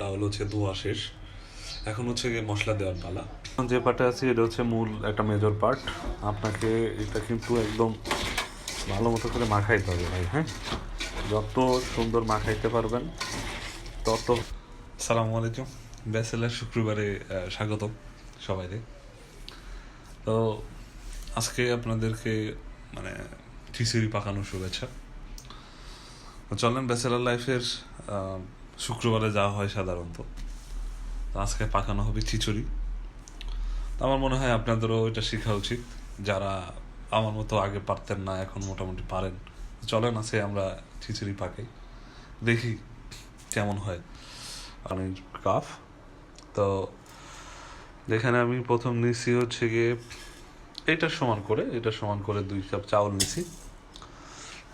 ডাউল হচ্ছে ধোয়া শেষ, এখন হচ্ছে গিয়ে মশলা দেওয়ার পালা। যে পার্টে আছে এটা হচ্ছে মূল একটা মেজর পার্ট। আপনাকে এটা কিন্তু একদম ভালো মতো করে মাখাইতে হবে ভাই। হ্যাঁ, যত সুন্দর মাখাইতে পারবেন তত। সালামু আলাইকুম, ব্যাচেলার শুক্রবারে স্বাগতম সবাইকে। তো আজকে আপনাদেরকে মানে খিচুড়ি পাকানোর শুভেচ্ছা। চলেন, ব্যাচেলার লাইফের শুক্রবারে যাওয়া হয় সাধারণত, আজকে পাকানো হবে খিচুড়ি। আমার মনে হয় আপনাদেরও এটা শেখা উচিত, যারা আমার মতো আগে পারতেন না এখন মোটামুটি পারেন। চলেন আছে আমরা খিচুড়ি পাকাই, দেখি কেমন হয়। পানির কাপ, তো যেখানে আমি প্রথম নিছি হচ্ছে গিয়ে এটার সমান করে 2 কাপ চাউল নিছি।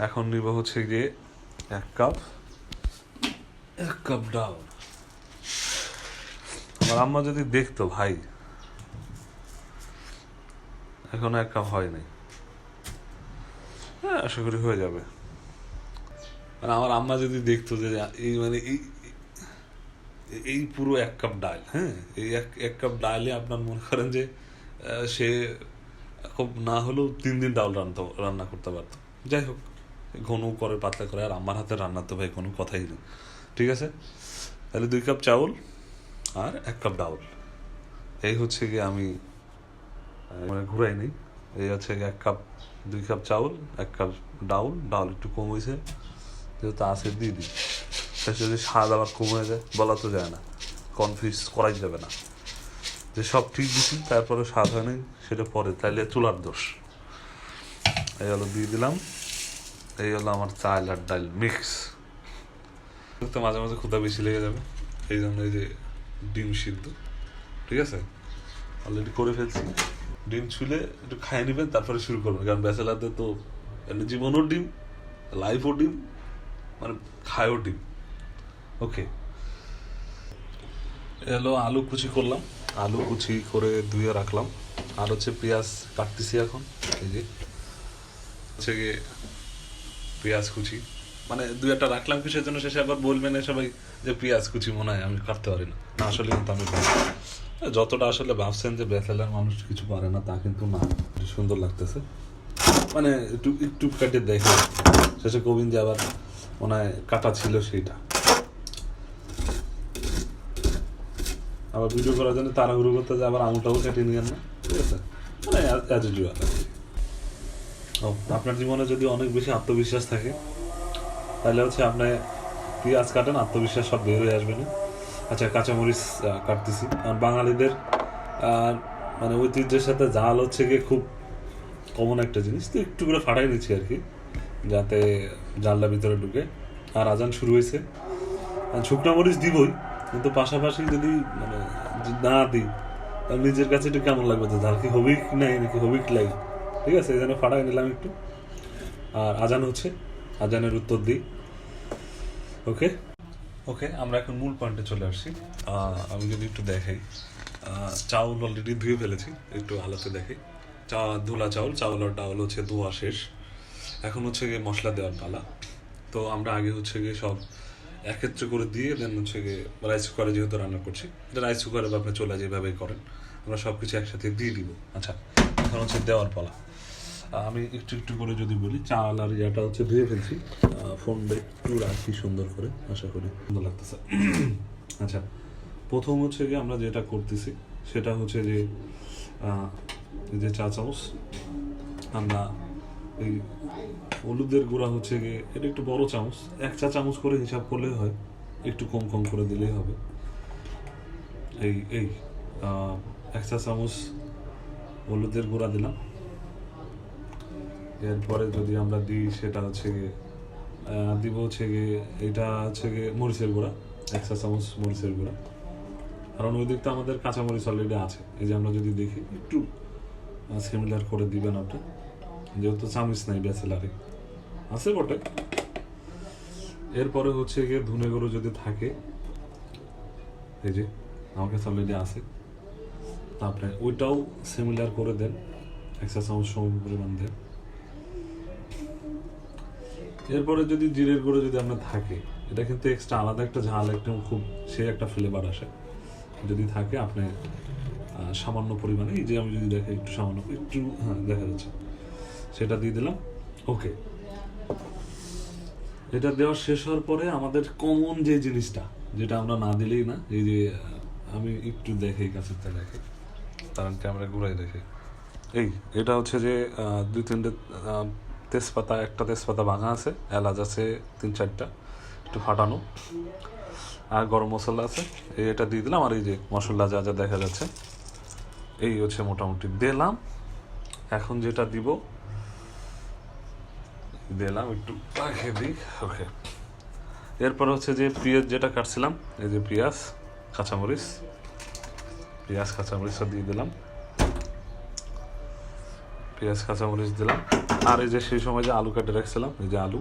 এখন নিব হচ্ছে গিয়ে 1 কাপ ডাল। আমার আম্মা যদি দেখতো ভাই, এখনো 1 কাপ হয় নাই। হ্যাঁ, আশা করি হয়ে যাবে। মানে আমার আম্মা যদি দেখতো যে এই এই পুরো 1 কাপ ডাল, হ্যাঁ, এই এক কাপ ডালে আপনার মনে করেন যে সে খুব না হলেও 3 দিন ডাল রান্না করতে পারতো। যাই হোক, ঘন করে পাতলা করে, আর আমার হাতে রান্নার তো ভাই কোনো কথাই নেই। ঠিক আছে, তাহলে 2 কাপ চাউল আর 1 কাপ ডাউল। এই হচ্ছে গিয়ে আমি মানে ঘুরাই নেই। এই হচ্ছে 2 কাপ চাউল, 1 কাপ ডাউল একটু কম হয়েছে যেহেতু আছে দিয়ে দিই। যদি স্বাদ আবার কম হয়ে যায় বলা তো যায় না, কনফিউজ করাই যাবে না যে সব ঠিক দিচ্ছি তারপরে স্বাদ হয় নাই, সেটা পরে, তাইলে চুলার দোষ। এই হলো দিয়ে দিলাম। এই হলো আমার চাল আর ডাল মিক্স। তো মাঝে মাঝে ক্ষুধা বেশি লেগে যাবে, এই জন্য এই যে ডিম সিদ্ধ, ঠিক আছে, অলরেডি করে ফেলছি। ডিম ছুলে একটু খাইয়ে নেবেন, তারপরে শুরু করবেন, কারণ ব্যাচেলারদের তো জীবনও ডিম, লাইফও ডিম, মানে খায়ও ডিম। ওকে, এলো আলু কুচি করলাম, আলু কুচি করে ধুয়ে রাখলাম। আর হচ্ছে পেঁয়াজ কাটতেছি এখন। এই যে হচ্ছে গিয়ে পেঁয়াজ কুচি, মানে 2-1টা রাখলাম কিসের জন্য, শেষে আবার বলবেন সবাই যে পেঁয়াজ কুচি মনে হয় আমি কাটতে পারি না। না, আসলে কিন্তু আমি পারি। যতটা আসলে ভাবছেন যে ব্যাচেলার মানুষ কিছু পারে না, তা কিন্তু না। সুন্দর লাগতেছে, মানে একটু একটু কাটে দেখে শেষে কবিন যে আবার মনে হয় কাটা ছিল সেইটা। আবার ভিডিও করার জন্য তাড়াহুড়ো করতে যে আবার আঙুলটাও কেটে নিয়েন না, ঠিক আছে, মানে অ্যাজ ইউজুয়াল। আপনার জীবনে যদি অনেক বেশি আত্মবিশ্বাস থাকে তাহলে হচ্ছে আপনি পেঁয়াজ কাটেন, আত্মবিশ্বাস সব বের হয়ে আসবে না। আচ্ছা, কাঁচামরিচ কাটতেছি। আর বাঙালিদের মানে ঐতিহ্যের সাথে জাল হচ্ছে গিয়ে খুব কমন একটা জিনিস, তো একটু করে ফাটাই নিচ্ছি আর কি, যাতে জালটা ভিতরে ঢুকে। আর আজান শুরু হয়েছে, শুকনা মরিচ দিবই, কিন্তু পাশাপাশি যদি মানে না দিই তাহলে নিজের কাছে একটু কেমন লাগবে, যে ঝাল কি হবেই নাই নাকি হবেই লাগে। ঠিক আছে, এই জন্য ফাটাই নিলাম একটু। আর আজান হচ্ছে, আজানের উত্তর দিই। ওকে ওকে, আমরা এখন মূল পয়েন্টে চলে আসছি। আমি যদি একটু দেখাই, চাউল অলরেডি ধুয়ে ফেলেছি, একটু আলাতে দেখাই। ধোলা চাউল আর ডাউল হচ্ছে ধোয়া শেষ, এখন হচ্ছে গিয়ে মশলা দেওয়ার পালা। তো আমরা আগে হচ্ছে গিয়ে সব একত্রে করে দিয়ে দেন হচ্ছে গিয়ে রাইস কুকারে যেহেতু রান্না করছি, এটা রাইস কুকারে বা আপনি চলে যেভাবেই করেন, আমরা সব কিছু একসাথে দিয়ে দিব। আচ্ছা, এখন হচ্ছে দেওয়ার পালা। আমি একটু একটু করে যদি বলি, চাল আর ইয়াটা হচ্ছে ধুয়ে ফেলছি। ফোনটা একটু রাখি সুন্দর করে, আশা করি সুন্দর লাগতেছে। আচ্ছা, প্রথম হচ্ছে গিয়ে আমরা যেটা করতেছি সেটা হচ্ছে যে এই যে 4 চামচ আমরা এই হলুদের গুঁড়া হচ্ছে গিয়ে, এটা একটু বড় চামচ, 1 চা চামচ করে হিসাব করলেই হয়, একটু কম কম করে দিলেই হবে। এই এই 1 চা চামচ হলুদের গুঁড়া দিলাম। এরপরে যদি আমরা দিই সেটা হচ্ছে গিয়ে দিব হচ্ছে গিয়ে, এটা হচ্ছে গিয়ে মরিচের গুঁড়া, 1 চা চামচ মরিচের গুঁড়া, কারণ ওই দিকটা আমাদের কাঁচামরিচ অলরেডি আছে। এই যে আমরা যদি দেখি একটু সিমিলার করে দিবেন ওটা, যেহেতু চামচ নাই ব্যাচেলারে, আছে বটে। এরপরে হচ্ছে গিয়ে ধনে গুঁড়ো যদি থাকে, এই যে আমার কাছে অলরেডি আছে, তারপরে ওইটাও সিমিলার করে দেন, 1 চা চামচ সম পরিমাণ দেন। এরপরে যদি জিরের গুঁড়ো যদি আপনার থাকে, এটা কিন্তু এক্সট্রা আলাদা একটা ঝাল, একদম খুব সে একটা ফ্লেভার আসে যদি থাকে। আপনি সামান্য পরিমাণে, এই যে আমি যদি দেখি একটু সামান্য, একটু হ্যাঁ দেখা যাচ্ছে, সেটা দিয়ে দিলাম। ওকে, এটা দেওয়া শেষ হওয়ার পরে আমাদের কমন যে জিনিসটা, যেটা আমরা না দিলেই না, এই যে আমি একটু দেখি কাছের থেকে দেখি, কারণ ক্যামেরা ঘুরাই দেখি। এই এটা হচ্ছে যে 2-3টে তেজপাতা, একটা তেজপাতা ভাঙা আছে, এলাচ আছে 3-4টা একটু ফাটানো, আর গরম মশলা আছে, এটা দিয়ে দিলাম। আর এই যে মশলা যা যা দেখা যাচ্ছে, এই হচ্ছে মোটামুটি দিলাম। এখন যেটা দিব দিলাম, একটু পাখে দিই। ওকে, এরপর হচ্ছে যে পেঁয়াজ যেটা কাটছিলাম, এই যে পেঁয়াজ কাঁচামরিচটা দিয়ে দিলাম, পেঁয়াজ কাঁচামরিচ দিলাম। আর এই যে সেই সময় যে আলু কেটে রাখছিলাম, এই যে আলু,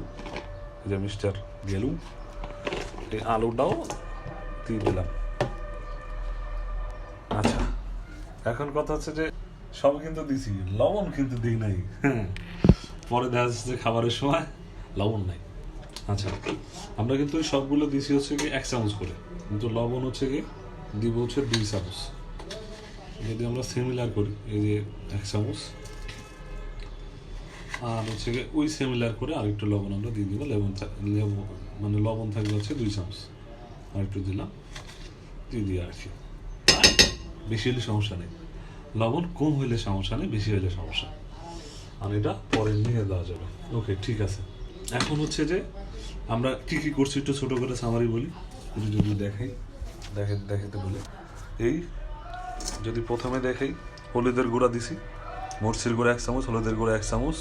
এই যে মিস্টার গেলু, এই আলুটাও দিয়ে দিলাম। আচ্ছা, এখন কথা হচ্ছে যে সব কিন্তু দিছি, লবণ কিন্তু দিই নাই। পরে দেখা যাচ্ছে যে খাবারের সময় লবণ নাই। আচ্ছা, আমরা কিন্তু ওই সবগুলো দিছি হচ্ছে কি 1 চামচ করে, কিন্তু লবণ হচ্ছে কি দিব হচ্ছে 2 চামচ। যদি আমরা সিমিলার করি, এই যে 1 চামচ, আর হচ্ছে কি ওই সিমিলার করে আর একটু লবণ আমরা দিয়ে দিব। মানে লবণ থাকবে হচ্ছে 2 চামচ, আর একটু দিলাম, দিয়ে আর কি। বেশি হলে সমস্যা নেই, লবণ কম হইলে সমস্যা নেই, বেশি হইলে সমস্যা। আর এটা পরে নিয়ে দেওয়া যাবে। ওকে, ঠিক আছে। এখন হচ্ছে যে আমরা কি কি করছি একটু ছোট করে সামারি বলি, যদি দেখাইতে বলি। এই যদি প্রথমে দেখাই, হলুদের গুঁড়া দিছি, মরচির গুঁড়া 1 চামচ, হলুদের গুঁড়া 1 চামচ,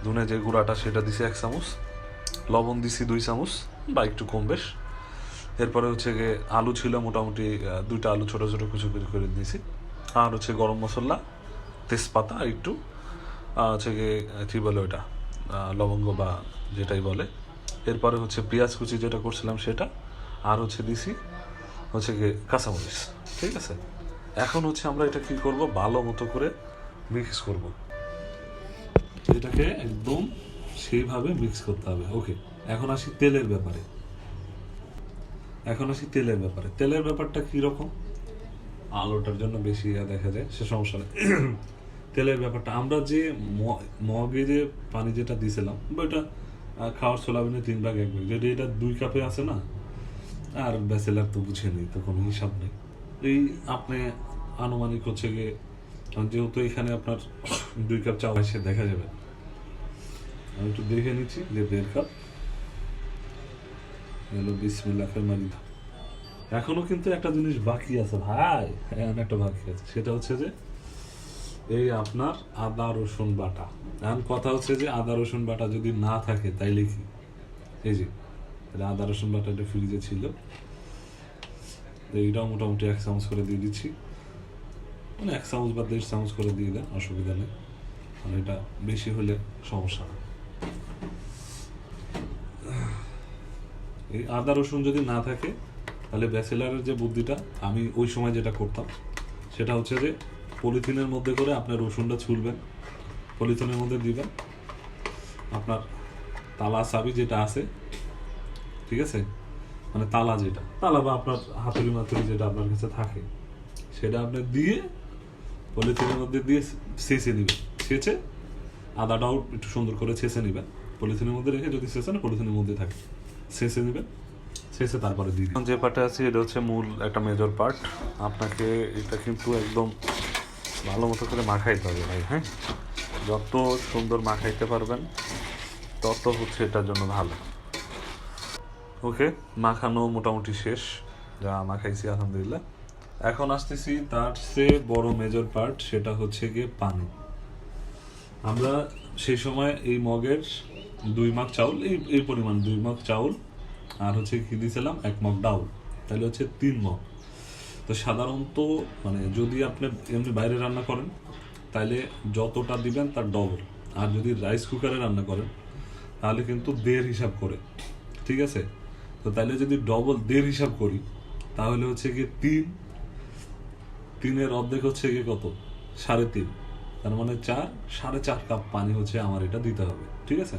ধনে যে গুঁড়াটা সেটা দিছি 1 চামচ, লবণ দিছি 2 চামচ বা একটু কম বেশ। এরপরে হচ্ছে গিয়ে আলু ছিল মোটামুটি 2টা আলু ছোটো ছোটো কুচু করে দিয়েছি। আর হচ্ছে গরম মশলা, তেজপাতা একটু, হচ্ছে গিয়ে কী বলে ওটা, লবঙ্গ বা যেটাই বলে। এরপরে হচ্ছে পেঁয়াজ কুচি যেটা করছিলাম সেটা, আর হচ্ছে দিছি হচ্ছে গিয়ে কাঁচামরিচ। ঠিক আছে, এখন হচ্ছে আমরা এটা কি করব, ভালো মতো করে মিক্স করব, এটাকে একদম সেইভাবে মিক্স করতে হবে। ওকে, এখন আসি তেলের ব্যাপারে। তেলের ব্যাপারটা কীরকম, আলোটার জন্য বেশি দেখা যায়, সে সমস্যা নেই। তেলের ব্যাপারটা আমরা যে মগে যে পানি যেটা দিয়েছিলাম, ওইটা খাওয়ার সোলাবিনে 3 ভাগ 1 ভাগ, যদি এটা 2 কাপে আছে না, আর ব্যাচেলার তো বুঝে নেই, তো কোনো হিসাব নেই। এই আপনি আনুমানিক হচ্ছে গিয়ে, যেহেতু এখানে আপনার 2 কাপ চাল এসে দেখা যাবে, আমি একটু দেখে নিচ্ছি যে 1.5 কাপ হলো। বিসমিল্লাহ মারি। এখনো কিন্তু একটা জিনিস বাকি আছে ভাই, একটা বাকি আছে, সেটা হচ্ছে যে এই আপনার আদা রসুন বাটা। এখন কথা হচ্ছে যে আদা রসুন বাটা যদি না থাকে তাইলে কি, এই যে আদা রসুন বাটাটা ফ্রিজে ছিল, এইটাও মোটামুটি 1 চামচ করে দিয়ে দিচ্ছি, মানে 1 চামচ বা 1.5 চামচ করে দিয়ে দেন, অসুবিধা নেই, মানে এটা বেশি হলে সমস্যা না। এই আদা রসুন যদি না থাকে, তাহলে ব্যাচেলারের যে বুদ্ধিটা আমি ওই সময় যেটা করতাম, সেটা হচ্ছে যে পলিথিনের মধ্যে করে আপনার রসুনটা ছুলবেন, পলিথিনের মধ্যে দিবেন, আপনার তালা চাবি যেটা আছে, ঠিক আছে, মানে তালা বা আপনার হাতুড়ি যেটা আপনার কাছে থাকে, সেটা আপনি দিয়ে পলিথিনের মধ্যে দিয়ে ছেঁচে নেবেন। ছেঁচে আদাটাও একটু সুন্দর করে ছেঁচে নেবেন, পলিথিনের মধ্যে রেখে, যদি ছেঁচে না পলিথিনের মধ্যে থাকে, ছেঁচে নেবেন, শেষে তারপরে দিই। যে পার্টে আছে এটা হচ্ছে মূল একটা মেজর পার্ট, আপনাকে এটা কিন্তু একদম ভালো মতো করে মাখাইতে হবে ভাই। হ্যাঁ, যত সুন্দর মাখাইতে পারবেন তত হচ্ছে এটার জন্য ভালো। ওকে, মাখানো মোটামুটি শেষ, যা মাখাইছি আলহামদুলিল্লাহ। এখন আসতেছি তার চেয়ে বড় মেজর পার্ট, সেটা হচ্ছে গিয়ে পানি। আমরা সেই সময় এই মগের 2 মগ চাউল, এই পরিমাণ 2 মগ চাউল, আর হচ্ছে কি দিয়েছিলাম 1 মগ ডাউল, তাহলে হচ্ছে 3 মগ। তো সাধারণত মানে যদি আপনি এমনি বাইরে রান্না করেন তাহলে যতটা দিবেন তার ডবল, আর যদি রাইস কুকারে রান্না করেন তাহলে কিন্তু 1.5 হিসাব করে, ঠিক আছে। তো তাহলে যদি ডবল 1.5 হিসাব করি, তাহলে হচ্ছে কি 3 3-এর অর্ধেক হচ্ছে কি কত, 3.5, তার মানে 4.5 কাপ পানি হচ্ছে আমার এটা দিতে হবে, ঠিক আছে?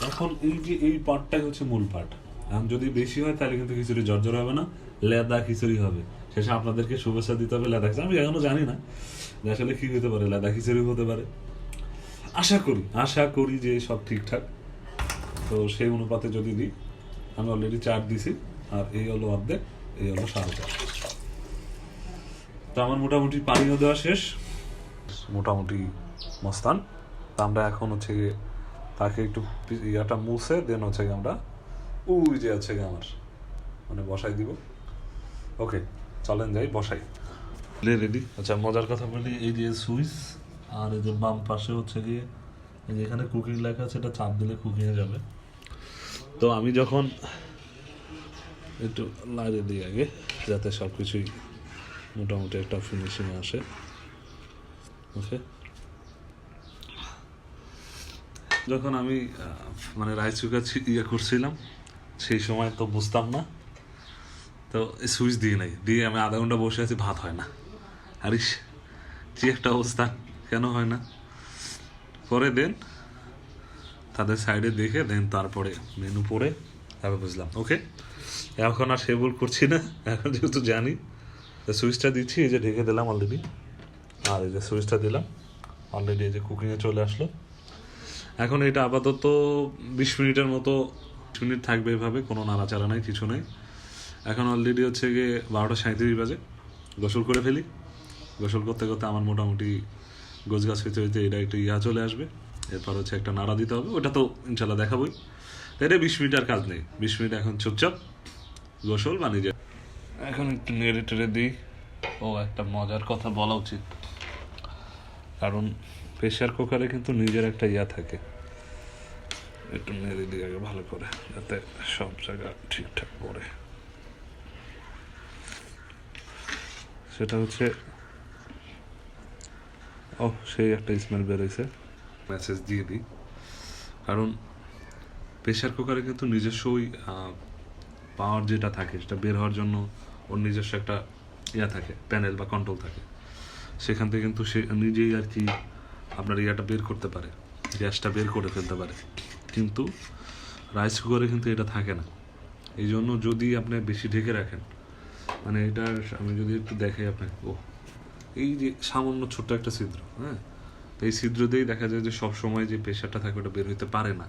এখন এই যে এই পার্টটাই হচ্ছে মূল পার্ট। এখন যদি বেশি হয় তাহলে কিন্তু খিচুড়ি জর্জর হবে না, লেদা খিচুড়ি হবে। শেষে আপনাদেরকে শুভেচ্ছা দিতে হবে লেদা খিচুড়ি। আমি এখনো জানি না যে আসলে কি হতে পারে, লেদা খিচুড়ি হতে পারে। আশা করি যে সব ঠিকঠাক। তো সেই অনুপাতে যদি দিই, আমি অলরেডি 4 দিছি, আর এই হলো অর্ধেক, এই হলো 4.5। তো আমার মোটামুটি পানিও দেওয়া শেষ, মোটামুটি মস্তান। তা আমরা এখন হচ্ছে গিয়ে তাকে একটু ইয়াটা মুছে দেন হচ্ছে গিয়ে আমরা ওই যে আছে গিয়ে আমার মানে বসাই দিব। ওকে, চলেন যাই বসাই। রেডি। আচ্ছা, মজার কথা বলি, এই যে সুইচ আর এই যে বাম পাশে হচ্ছে গিয়ে এই যে এখানে কুকিং লেখা আছে, এটা চাপ দিলে কুকিংয়ে যাবে। তো আমি যখন একটু লাইরে দিই আগে, যাতে সব কিছুই মোটামুটি একটা ফিনিশিং আসে। ওকে, যখন আমি মানে রাইস কুকার ইয়ে করছিলাম সেই সময় তো বুঝতাম না, তো সুইচ দিয়ে নাই, দিয়ে আমি আধা ঘন্টা বসে আছি, ভাত হয় না। আরিস কি একটা অবস্থা, কেন হয় না? পরে দেন তাদের সাইডে দেখে দেন তারপরে মেনু পড়ে তারপর বুঝলাম। ওকে, এখন আর সে ভুল করছি না, এখন যেহেতু জানি। সুইচটা দিচ্ছি, এই যে ঢেকে দিলাম অলরেডি, আর এই যে সুইচটা দিলাম অলরেডি, এই যে কুকিংয়ে চলে আসলো। এখন এটা আপাতত 20 মিনিটের মতো, 20 মিনিট থাকবে এভাবে, কোনো নাড়াচাড়া নাই, কিছু নেই। এখন অলরেডি হচ্ছে গিয়ে 12:37 বাজে। গোসল করে ফেলি। গোসল করতে করতে আমার মোটামুটি গোছগাছ হইতে হইতে এটা একটু চলে আসবে। এরপর হচ্ছে একটা নাড়া দিতে হবে, ওটা তো ইনশাল্লাহ দেখাবোই। এটা 20 মিনিট আর কাজ নেই, 20 মিনিট এখন চুপচাপ গোসল বা নিজে। এখন একটু নেড়ে টেড়ে দিই। ও, একটা মজার কথা বলা উচিত, কারণ প্রেশার কুকারে কিন্তু নিজের একটা থাকে। একটু নেড়ে দিই আগে ভালো করে, যাতে সব জায়গা ঠিকঠাক পড়ে। সেটা হচ্ছে, ও সেই একটা স্মেল বেরোইছে, মেসেজ দিয়ে দিই। কারণ প্রেশার কুকারে কিন্তু নিজস্ব ওই পাওয়ার যেটা থাকে সেটা বের হওয়ার জন্য ওর নিজস্ব একটা থাকে, প্যানেল বা কন্ট্রোল থাকে। সেখান থেকে কিন্তু সে নিজেই আর কি আপনার বের করতে পারে, গ্যাসটা বের করে ফেলতে পারে। কিন্তু রাইস কুকারে কিন্তু এটা থাকে না। এই জন্য যদি আপনি বেশি ঢেকে রাখেন, মানে এটার আমি যদি একটু দেখাই আপনাকে, ও এই যে সামান্য ছোট্ট একটা ছিদ্র, হ্যাঁ, এই ছিদ্র দিয়েই দেখা যায় যে সব সময় যে প্রেশারটা থাকে ওটা বের হইতে পারে না।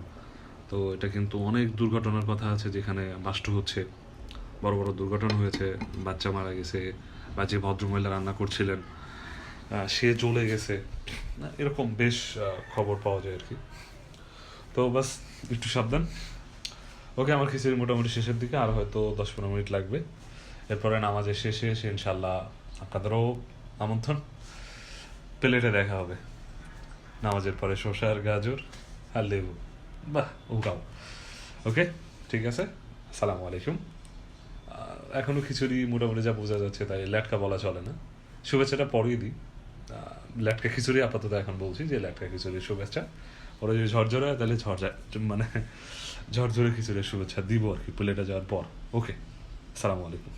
তো এটা কিন্তু অনেক দুর্ঘটনার কথা আছে, যেখানে বাস্ট হচ্ছে, বড় বড় দুর্ঘটনা হয়েছে, বাচ্চা মারা গেছে, বা যে ভদ্রমহিলা রান্না করছিলেন সে চলে গেছে, এরকম বেশ খবর পাওয়া যায় আর কি। তো বাস একটু সাবধান। ওকে, আমার খিচুড়ি মোটামুটি শেষের দিকে, আর হয়তো 10-15 মিনিট লাগবে। এরপরে নামাজের শেষে এসে ইনশাল্লাহ আপনাদেরও আমন্ত্রণ, প্লেটে দেখা হবে নামাজের পরে, শসা আর গাজর আর লেবু, বাহ উগাও। ওকে, ঠিক আছে, আসসালামু আলাইকুম। এখনও খিচুড়ি মোটামুটি যা বোঝা যাচ্ছে, তাই ল্যাটকা বলা চলে না, শুভেচ্ছাটা পরেই দিই। ল্যাটকা খিচুড়ি আপাতত এখন বলছি যে ল্যাটকা খিচুড়ির শুভেচ্ছা। ওরা যদি ঝরঝরে হয় তাহলে মানে ঝরঝরে খিচুড়ির শুভেচ্ছা দিব আর কি, প্লেটে যাওয়ার পর। ওকে, আসসালামু আলাইকুম।